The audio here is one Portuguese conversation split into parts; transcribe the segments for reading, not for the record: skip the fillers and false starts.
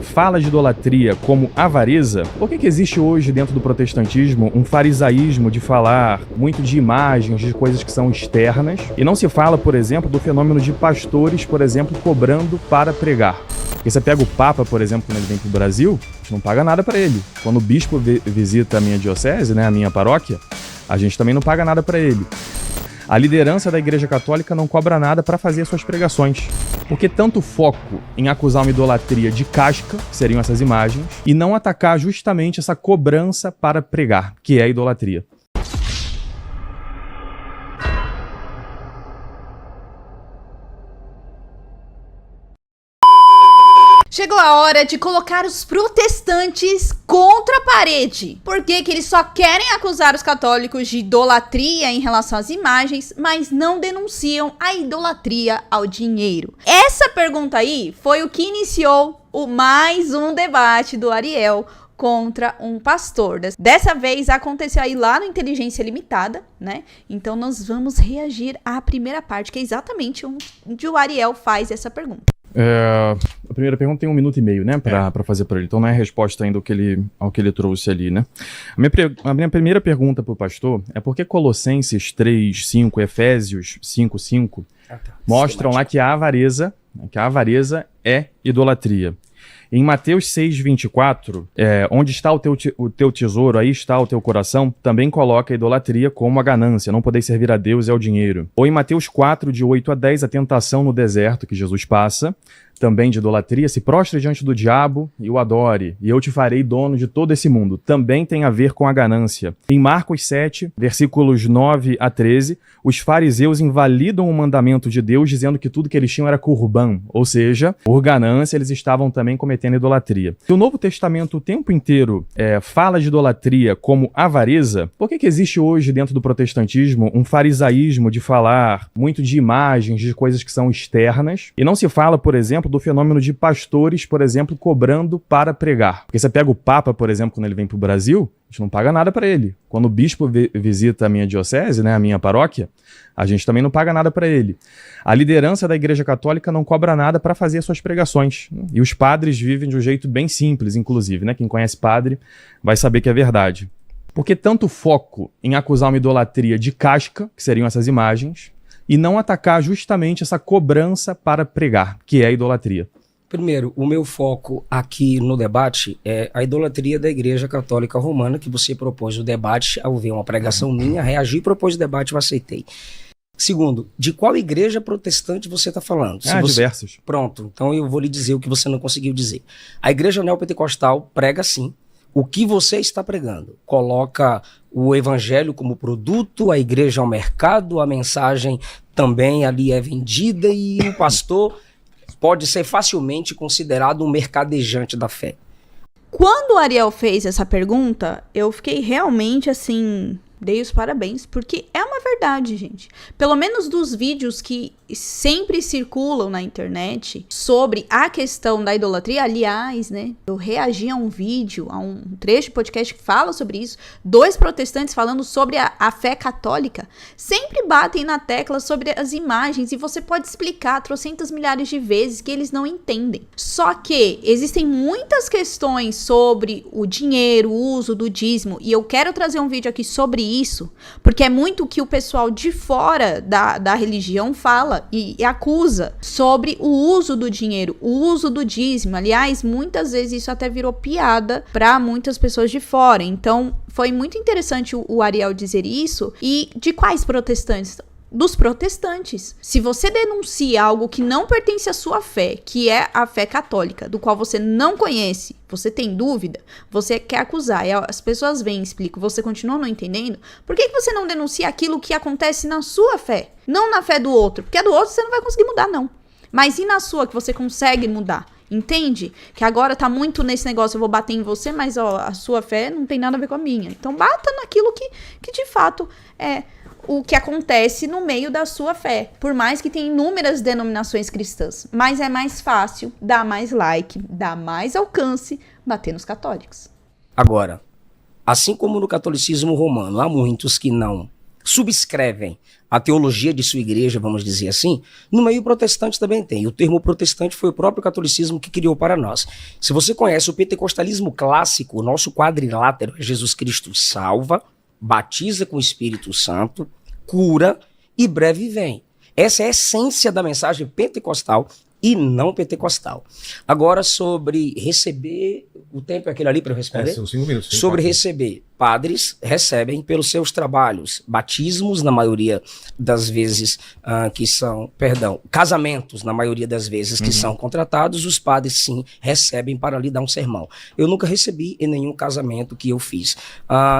Fala de idolatria como avareza, por que existe hoje dentro do protestantismo um farisaísmo de falar muito de imagens, de coisas que são externas, e não se fala, por exemplo, do fenômeno de pastores, por exemplo, cobrando para pregar? Porque você pega o Papa, por exemplo, quando ele vem para o Brasil, a gente não paga nada para ele. Quando o bispo visita a minha diocese, né, a minha paróquia, a gente também não paga nada para ele. A liderança da Igreja Católica não cobra nada para fazer suas pregações. Por que tanto foco em acusar uma idolatria de casca, que seriam essas imagens, e não atacar justamente essa cobrança para pregar, que é a idolatria? Chegou a hora de colocar os protestantes contra a parede. Por que eles só querem acusar os católicos de idolatria em relação às imagens, mas não denunciam a idolatria ao dinheiro? Essa pergunta aí foi o que iniciou mais um debate do Ariel contra um pastor. Dessa vez aconteceu aí lá no Inteligência Limitada, né? Então nós vamos reagir à primeira parte, que é exatamente onde o Ariel faz essa pergunta. A primeira pergunta tem 1 minuto e meio, né, para fazer para ele. Então não é a resposta ainda ao que ele trouxe ali, né? A minha primeira pergunta para o pastor é por que Colossenses 3:5, Efésios 5:5 mostram lá que a avareza é idolatria. Em Mateus 6:24, onde está o teu tesouro, aí está o teu coração, também coloca a idolatria como a ganância, não poder servir a Deus e ao dinheiro. Ou em Mateus 4:8-10, a tentação no deserto que Jesus passa, também de idolatria, se prostre diante do diabo e o adore, e eu te farei dono de todo esse mundo. Também tem a ver com a ganância. Em Marcos 7, versículos 9-13, os fariseus invalidam o mandamento de Deus, dizendo que tudo que eles tinham era curban, ou seja, por ganância eles estavam também cometendo idolatria. Se o Novo Testamento o tempo inteiro fala de idolatria como avareza, por que existe hoje dentro do protestantismo um farisaísmo de falar muito de imagens, de coisas que são externas, e não se fala, por exemplo, do fenômeno de pastores, por exemplo, cobrando para pregar? Porque você pega o Papa, por exemplo, quando ele vem para o Brasil, a gente não paga nada para ele. Quando o bispo visita a minha diocese, né, a minha paróquia, a gente também não paga nada para ele. A liderança da Igreja Católica não cobra nada para fazer suas pregações. E os padres vivem de um jeito bem simples, inclusive, né? Quem conhece padre vai saber que é verdade. Por que tanto foco em acusar uma idolatria de casca, que seriam essas imagens, e não atacar justamente essa cobrança para pregar, que é a idolatria? Primeiro, o meu foco aqui no debate é a idolatria da Igreja Católica Romana, que você propôs o debate, ao ver uma pregação minha, reagi, propôs o debate, eu aceitei. Segundo, de qual igreja protestante você está falando? Diversas. Pronto, então eu vou lhe dizer o que você não conseguiu dizer. A Igreja Neopentecostal prega sim. O que você está pregando? Coloca o evangelho como produto, a igreja é um mercado, a mensagem também ali é vendida e o pastor pode ser facilmente considerado um mercadejante da fé. Quando o Ariel fez essa pergunta, eu fiquei realmente assim, dei os parabéns, porque é uma verdade, gente. Pelo menos dos vídeos que sempre circulam na internet sobre a questão da idolatria, aliás, né, eu reagi a um vídeo, a um trecho de podcast que fala sobre isso, 2 protestantes falando sobre a fé católica, sempre batem na tecla sobre as imagens, e você pode explicar trocentas milhares de vezes que eles não entendem. Só que existem muitas questões sobre o dinheiro, o uso do dízimo, e eu quero trazer um vídeo aqui sobre isso, porque é muito o que o pessoal de fora da religião fala e acusa sobre o uso do dinheiro, o uso do dízimo. Aliás, muitas vezes isso até virou piada para muitas pessoas de fora. Então, foi muito interessante o Ariel dizer isso. E de quais protestantes? Dos protestantes. Se você denuncia algo que não pertence à sua fé, que é a fé católica, do qual você não conhece, você tem dúvida, você quer acusar, e as pessoas vêm e explicam, você continua não entendendo, por que você não denuncia aquilo que acontece na sua fé? Não na fé do outro, porque a do outro você não vai conseguir mudar, não. Mas e na sua, que você consegue mudar? Entende? Que agora tá muito nesse negócio, eu vou bater em você, mas ó, a sua fé não tem nada a ver com a minha. Então bata naquilo que de fato é o que acontece no meio da sua fé, por mais que tenha inúmeras denominações cristãs, mas é mais fácil dar mais like, dar mais alcance, bater nos católicos. Agora, assim como no catolicismo romano, há muitos que não subscrevem a teologia de sua igreja, vamos dizer assim, no meio protestante também tem. E o termo protestante foi o próprio catolicismo que criou para nós. Se você conhece o pentecostalismo clássico, o nosso quadrilátero é Jesus Cristo salva, batiza com o Espírito Santo, cura e breve vem. Essa é a essência da mensagem pentecostal e não pentecostal. Agora, sobre receber, o tempo é aquele ali para eu responder? São 5 minutos. Sobre receber, padres recebem pelos seus trabalhos, batismos na maioria das vezes casamentos na maioria das vezes que são contratados, os padres sim recebem para lhe dar um sermão. Eu nunca recebi em nenhum casamento que eu fiz.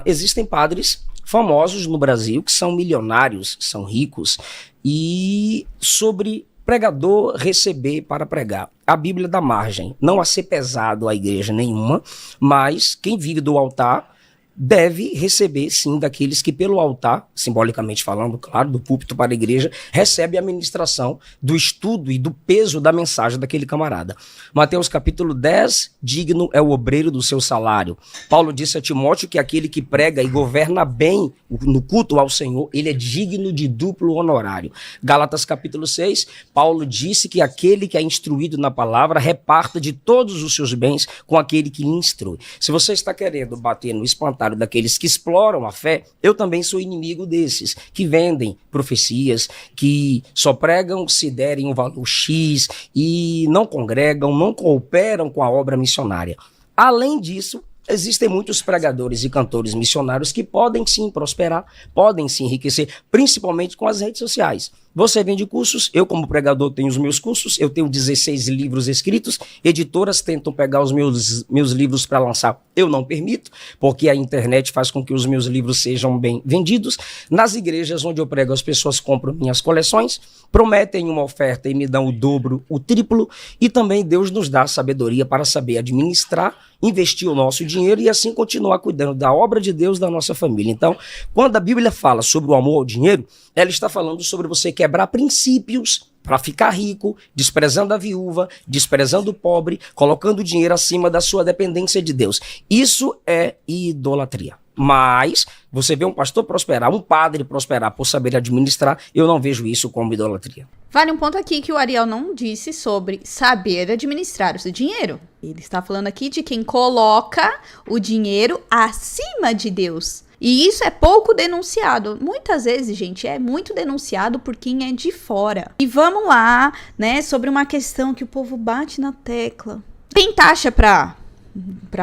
Existem padres famosos no Brasil que são milionários, são ricos, e sobre pregador receber para pregar. A Bíblia dá margem, não a ser pesado a igreja nenhuma, mas quem vive do altar deve receber, sim, daqueles que pelo altar, simbolicamente falando, claro, do púlpito para a igreja, recebe a ministração do estudo e do peso da mensagem daquele camarada. Mateus capítulo 10, digno é o obreiro do seu salário. Paulo disse a Timóteo que aquele que prega e governa bem no culto ao Senhor, ele é digno de duplo honorário. Gálatas capítulo 6, Paulo disse que aquele que é instruído na palavra reparta de todos os seus bens com aquele que lhe instrui. Se você está querendo bater no espantalho daqueles que exploram a fé, eu também sou inimigo desses, que vendem profecias, que só pregam se derem um valor X e não congregam, não cooperam com a obra missionária. Além disso, existem muitos pregadores e cantores missionários que podem sim prosperar, podem sim enriquecer, principalmente com as redes sociais. Você vende cursos, eu como pregador tenho os meus cursos, eu tenho 16 livros escritos, editoras tentam pegar os meus livros para lançar, eu não permito, porque a internet faz com que os meus livros sejam bem vendidos. Nas igrejas onde eu prego, as pessoas compram minhas coleções, prometem uma oferta e me dão o dobro, o triplo, e também Deus nos dá sabedoria para saber administrar, investir o nosso dinheiro e assim continuar cuidando da obra de Deus da nossa família. Então, quando a Bíblia fala sobre o amor ao dinheiro, ela está falando sobre você quebrar princípios para ficar rico, desprezando a viúva, desprezando o pobre, colocando o dinheiro acima da sua dependência de Deus. Isso é idolatria. Mas você vê um pastor prosperar, um padre prosperar por saber administrar, eu não vejo isso como idolatria. Vale um ponto aqui que o Ariel não disse sobre saber administrar o seu dinheiro. Ele está falando aqui de quem coloca o dinheiro acima de Deus. E isso é pouco denunciado. Muitas vezes, gente, é muito denunciado por quem é de fora. E vamos lá, né, sobre uma questão que o povo bate na tecla. Tem taxa para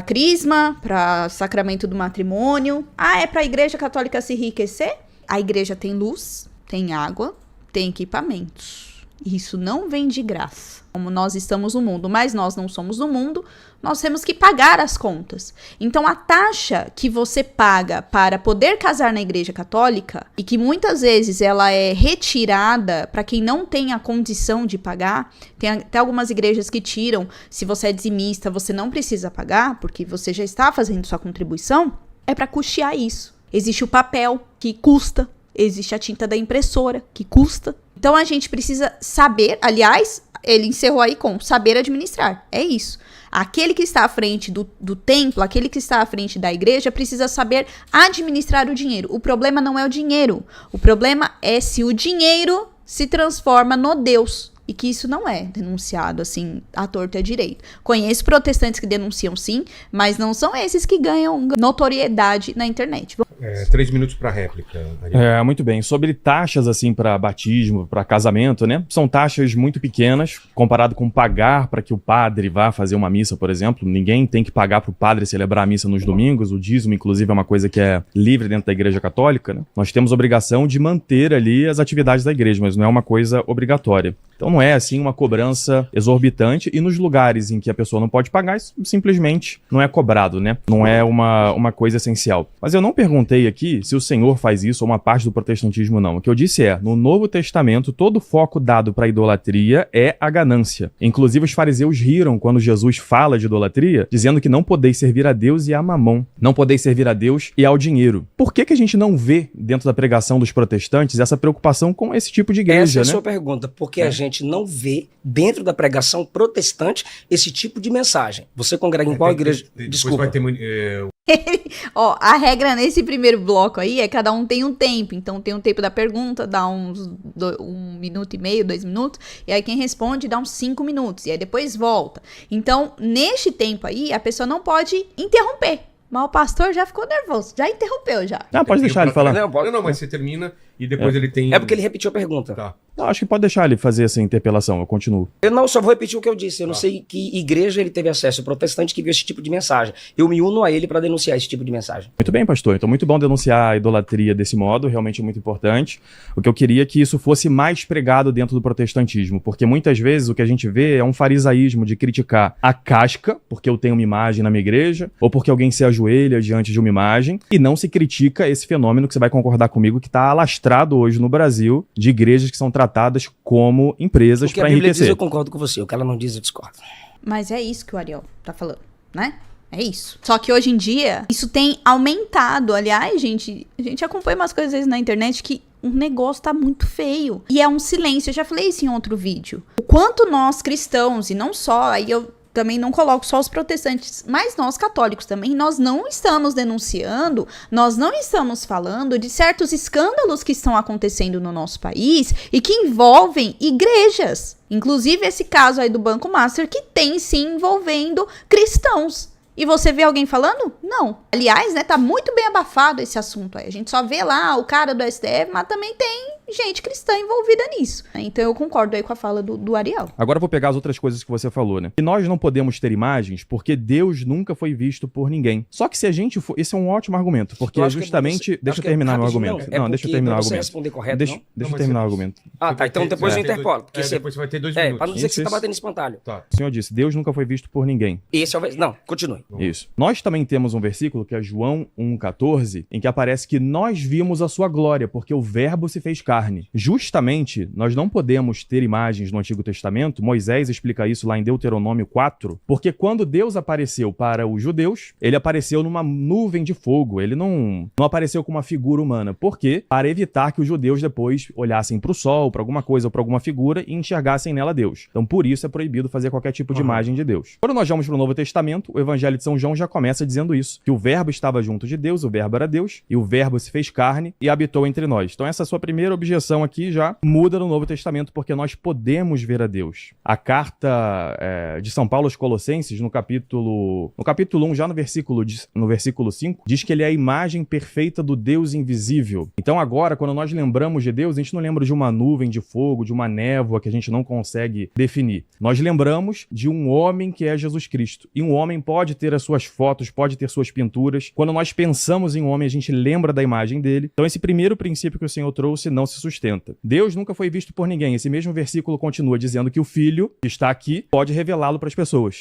crisma, para sacramento do matrimônio. É para a igreja católica se enriquecer? A igreja tem luz, tem água, tem equipamentos. Isso não vem de graça. Como nós estamos no mundo, mas nós não somos do mundo, nós temos que pagar as contas. Então, a taxa que você paga para poder casar na igreja católica, e que muitas vezes ela é retirada para quem não tem a condição de pagar, tem até algumas igrejas que tiram, se você é dizimista, você não precisa pagar, porque você já está fazendo sua contribuição, é para custear isso. Existe o papel, que custa, existe a tinta da impressora, que custa. Então, a gente precisa saber, aliás, ele encerrou aí com saber administrar. É isso. Aquele que está à frente do templo, aquele que está à frente da igreja, precisa saber administrar o dinheiro. O problema não é o dinheiro. O problema é se o dinheiro se transforma no Deus. E que isso não é denunciado, assim, à torta e à direita. Conheço protestantes que denunciam sim, mas não são esses que ganham notoriedade na internet. 3 minutos para réplica. Muito bem. Sobre taxas, assim, para batismo, para casamento, né? São taxas muito pequenas, comparado com pagar para que o padre vá fazer uma missa, por exemplo. Ninguém tem que pagar para o padre celebrar a missa nos domingos. O dízimo, inclusive, é uma coisa que é livre dentro da igreja católica, né? Nós temos obrigação de manter ali as atividades da igreja, mas não é uma coisa obrigatória. Então não é, assim, uma cobrança exorbitante, e nos lugares em que a pessoa não pode pagar, isso simplesmente não é cobrado, né? Não é uma coisa essencial. Mas eu não perguntei aqui se o Senhor faz isso ou uma parte do protestantismo não. O que eu disse é, no Novo Testamento, todo o foco dado para a idolatria é a ganância. Inclusive, os fariseus riram quando Jesus fala de idolatria, dizendo que não podeis servir a Deus e a mamon. Não podeis servir a Deus e ao dinheiro. Por que a gente não vê, dentro da pregação dos protestantes, essa preocupação com esse tipo de igreja, Essa é a né? sua pergunta. Porque a gente não vê, dentro da pregação protestante, esse tipo de mensagem. Você congrega em qual igreja? Depois Desculpa. vai ter Ó, a regra nesse primeiro bloco aí é cada um tem um tempo. Então tem um tempo da pergunta, dá uns 1 minuto e meio, 2 minutos. E aí quem responde dá uns 5 minutos. E aí depois volta. Então, neste tempo aí, a pessoa não pode interromper. Mas o pastor já ficou nervoso, já interrompeu já. Ah, pode deixar ele falar. Não, Não, mas você termina e depois ele tem... É porque ele repetiu a pergunta. Tá. Não, acho que pode deixar ele fazer essa interpelação, eu continuo. Eu não, só vou repetir o que eu disse. Eu não sei que igreja ele teve acesso. O protestante que viu esse tipo de mensagem. Eu me uno a ele para denunciar esse tipo de mensagem. Muito bem, pastor. Então, muito bom denunciar a idolatria desse modo, realmente é muito importante. O que eu queria é que isso fosse mais pregado dentro do protestantismo, porque muitas vezes o que a gente vê é um farisaísmo de criticar a casca, porque eu tenho uma imagem na minha igreja, ou porque alguém se ajoelha diante de uma imagem, e não se critica esse fenômeno que você vai concordar comigo que está alastrado hoje no Brasil, de igrejas que são tratadas como empresas para enriquecer. O que a Bíblia diz, eu concordo com você. O que ela não diz, eu discordo. Mas é isso que o Ariel tá falando, né? É isso. Só que hoje em dia, isso tem aumentado. Aliás, gente, a gente acompanha umas coisas às vezes na internet que o negócio tá muito feio. E é um silêncio. Eu já falei isso em outro vídeo. O quanto nós cristãos, e não só, aí eu também não coloco só os protestantes, mas nós católicos também, nós não estamos denunciando, nós não estamos falando de certos escândalos que estão acontecendo no nosso país e que envolvem igrejas. Inclusive esse caso aí do Banco Master, que tem sim envolvendo cristãos. E você vê alguém falando? Não. Aliás, né, tá muito bem abafado esse assunto aí. A gente só vê lá o cara do STF, mas também tem gente cristã envolvida nisso. Então eu concordo aí com a fala do Ariel. Agora eu vou pegar as outras coisas que você falou, né? Que nós não podemos ter imagens porque Deus nunca foi visto por ninguém. Só que se a gente for... Esse é um ótimo argumento, porque justamente... Deixa eu terminar meu argumento. Não, deixa eu terminar o argumento. Responder correto, deixa eu terminar o argumento. Ah, tá. Então depois eu interpolo. Depois você vai ter 2 minutos. Pra não dizer que você tá batendo espantalho. Tá. O Senhor disse, Deus nunca foi visto por ninguém. Esse é o... Não, continue. Isso. Nós também temos um versículo, que é João 1,14, em que aparece que nós vimos a sua glória, porque o verbo se fez carne. Justamente, nós não podemos ter imagens no Antigo Testamento, Moisés explica isso lá em Deuteronômio 4, porque quando Deus apareceu para os judeus, ele apareceu numa nuvem de fogo, ele não apareceu com uma figura humana. Por quê? Para evitar que os judeus depois olhassem para o sol, para alguma coisa ou para alguma figura e enxergassem nela Deus. Então, por isso é proibido fazer qualquer tipo de imagem de Deus. Quando nós vamos para o Novo Testamento, o Evangelho de São João já começa dizendo isso, que o verbo estava junto de Deus, o verbo era Deus, e o verbo se fez carne e habitou entre nós. Então, essa sua primeira objeção aqui já muda no Novo Testamento, porque nós podemos ver a Deus. A carta de São Paulo aos Colossenses, no capítulo 1, já no versículo 5, diz que ele é a imagem perfeita do Deus invisível. Então agora, quando nós lembramos de Deus, a gente não lembra de uma nuvem de fogo, de uma névoa que a gente não consegue definir. Nós lembramos de um homem que é Jesus Cristo. E um homem pode ter as suas fotos, pode ter suas pinturas. Quando nós pensamos em um homem, a gente lembra da imagem dele. Então esse primeiro princípio que o Senhor trouxe não se sustenta. Deus nunca foi visto por ninguém. Esse mesmo versículo continua dizendo que o Filho, que está aqui, pode revelá-lo para as pessoas.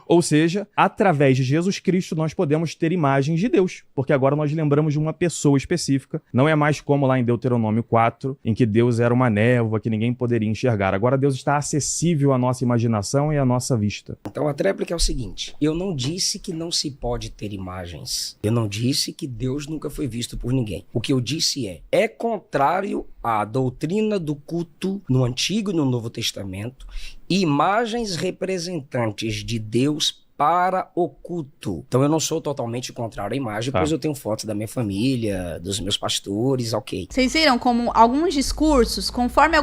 Ou seja, através de Jesus Cristo, nós podemos ter imagens de Deus, porque agora nós lembramos de uma pessoa específica. Não é mais como lá em Deuteronômio 4, em que Deus era uma névoa que ninguém poderia enxergar. Agora Deus está acessível à nossa imaginação e à nossa vista. Então a tréplica é o seguinte: eu não disse que não se pode ter imagens. Eu não disse que Deus nunca foi visto por ninguém. O que eu disse é contrário à doutrina do culto no Antigo e no Novo Testamento, imagens representantes de Deus para o culto. Então eu não sou totalmente contrário à imagem, pois eu tenho fotos da minha família, dos meus pastores, ok. Vocês viram como alguns discursos, conforme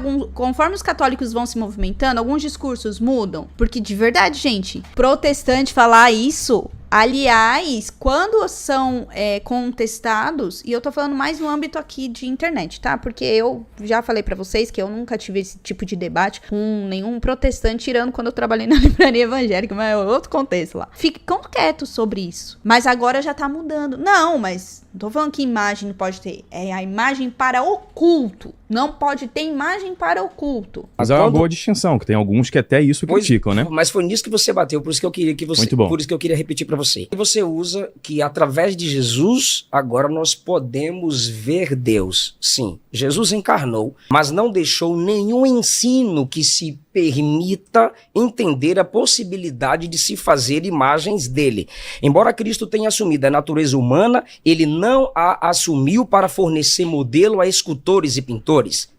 os católicos vão se movimentando, alguns discursos mudam? Porque de verdade, gente, protestante falar isso... Aliás, quando são contestados, e eu tô falando mais no âmbito aqui de internet, tá? Porque eu já falei pra vocês que eu nunca tive esse tipo de debate com nenhum protestante, tirando quando eu trabalhei na livraria evangélica, mas é outro contexto lá. Ficam quietos sobre isso. Mas agora já tá mudando. Não, mas não tô falando que imagem não pode ter. É a imagem para o culto. Não pode ter imagem para o culto. Mas é uma boa distinção, que tem alguns que até isso criticam, né? Mas foi nisso que você bateu, por isso que eu queria que você... Muito bom. Por isso que eu queria repetir pra você. E você usa que através de Jesus, agora nós podemos ver Deus. Sim, Jesus encarnou, mas não deixou nenhum ensino que se permita entender a possibilidade de se fazer imagens dele. Embora Cristo tenha assumido a natureza humana, ele não a assumiu para fornecer modelo a escultores e pintores.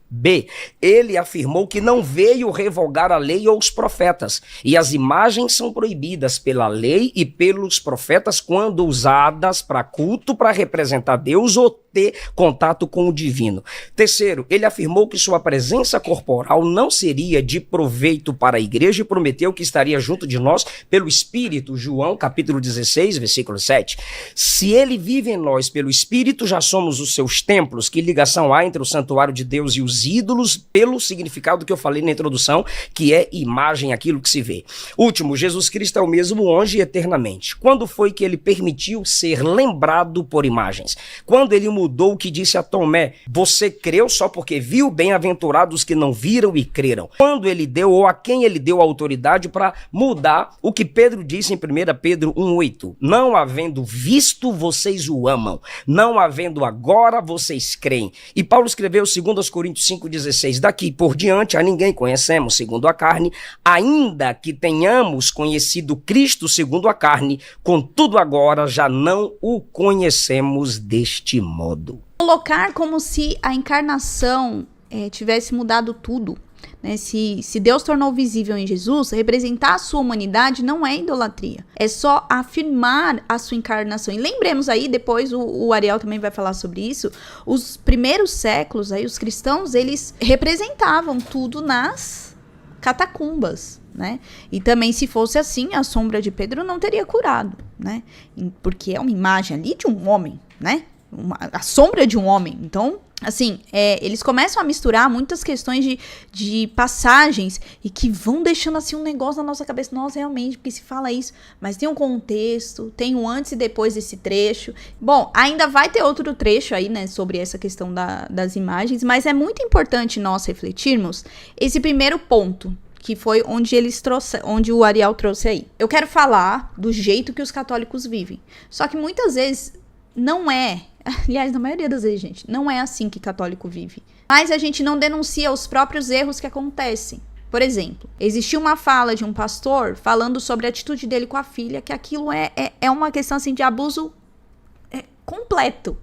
B. Ele afirmou que não veio revogar a lei ou os profetas, e as imagens são proibidas pela lei e pelos profetas quando usadas para culto, para representar Deus ou ter contato com o divino. Terceiro, ele afirmou que sua presença corporal não seria de proveito para a igreja e prometeu que estaria junto de nós pelo Espírito, João capítulo 16, versículo 7. Se ele vive em nós pelo Espírito, já somos os seus templos. Que ligação há entre o santuário de Deus e os ídolos, pelo significado que eu falei na introdução, que é imagem, aquilo que se vê. Último, Jesus Cristo é o mesmo hoje e eternamente. Quando foi que ele permitiu ser lembrado por imagens? Quando ele mudou o que disse a Tomé: você creu só porque viu, bem-aventurados que não viram e creram. Quando ele deu, ou a quem ele deu a autoridade para mudar o que Pedro disse em 1 Pedro 1,8: não havendo visto, vocês o amam, não havendo agora, vocês creem. E Paulo escreveu 2 Coríntios 5,16: daqui por diante a ninguém conhecemos segundo a carne, ainda que tenhamos conhecido Cristo segundo a carne, contudo agora já não o conhecemos deste modo. Colocar como se a encarnação tivesse mudado tudo, né? Se Deus tornou visível em Jesus, representar a sua humanidade não é idolatria. É só afirmar a sua encarnação. E lembremos aí, depois o Ariel também vai falar sobre isso, os primeiros séculos, aí, os cristãos, eles representavam tudo nas catacumbas, né? E também, se fosse assim, a sombra de Pedro não teria curado, né? Porque é uma imagem ali de um homem, né? A sombra de um homem. Então, assim, eles começam a misturar muitas questões de passagens e que vão deixando assim um negócio na nossa cabeça. Nossa, realmente, porque se fala isso, mas tem um contexto, tem um antes e depois desse trecho. Bom, ainda vai ter outro trecho aí, né, sobre essa questão das imagens, mas é muito importante nós refletirmos esse primeiro ponto, que foi onde o Ariel trouxe aí. Eu quero falar do jeito que os católicos vivem. Só que muitas vezes não é. Aliás, na maioria das vezes, gente, não é assim que católico vive. Mas a gente não denuncia os próprios erros que acontecem. Por exemplo, existiu uma fala de um pastor falando sobre a atitude dele com a filha, que aquilo é uma questão assim de abuso completo.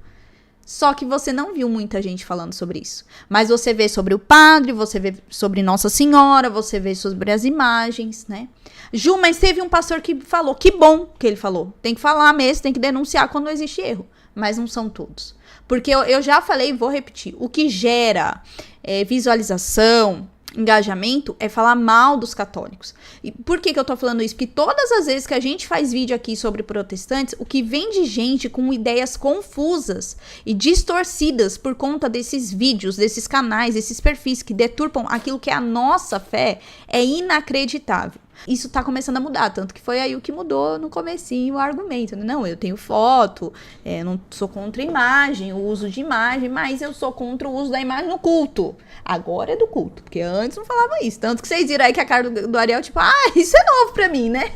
Só que você não viu muita gente falando sobre isso. Mas você vê sobre o padre, você vê sobre Nossa Senhora, você vê sobre as imagens, né? Ju, mas teve um pastor que falou, que bom que ele falou. Tem que falar mesmo, tem que denunciar quando existe erro. Mas não são todos. Porque eu já falei e vou repetir. O que gera visualização, engajamento, é falar mal dos católicos. E por que eu tô falando isso? Porque todas as vezes que a gente faz vídeo aqui sobre protestantes, o que vem de gente com ideias confusas e distorcidas por conta desses vídeos, desses canais, desses perfis que deturpam aquilo que é a nossa fé, é inacreditável. Isso tá começando a mudar, tanto que foi aí o que mudou no comecinho o argumento. Não, eu tenho foto, não sou contra imagem, o uso de imagem, mas eu sou contra o uso da imagem no culto. Agora é do culto, porque antes não falava isso. Tanto que vocês viram aí que a cara do Ariel, tipo, isso é novo pra mim, né?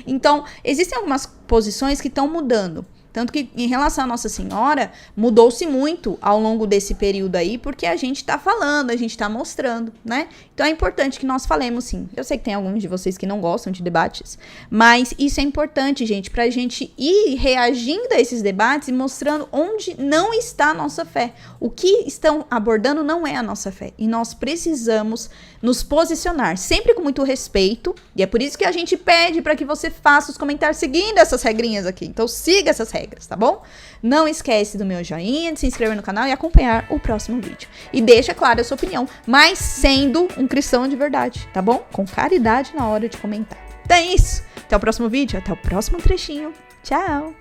Então, existem algumas posições que estão mudando. Tanto que, em relação à Nossa Senhora, mudou-se muito ao longo desse período aí, porque a gente tá falando, a gente tá mostrando, né? Então é importante que nós falemos, sim. Eu sei que tem alguns de vocês que não gostam de debates, mas isso é importante, gente, pra gente ir reagindo a esses debates e mostrando onde não está a nossa fé. O que estão abordando não é a nossa fé. E nós precisamos nos posicionar, sempre com muito respeito, e é por isso que a gente pede para que você faça os comentários seguindo essas regrinhas aqui. Então siga essas regras, tá bom? Não esquece do meu joinha, de se inscrever no canal e acompanhar o próximo vídeo. E deixa clara a sua opinião, mas sendo um cristão de verdade, tá bom? Com caridade na hora de comentar. Então é isso. Até o próximo vídeo, até o próximo trechinho. Tchau!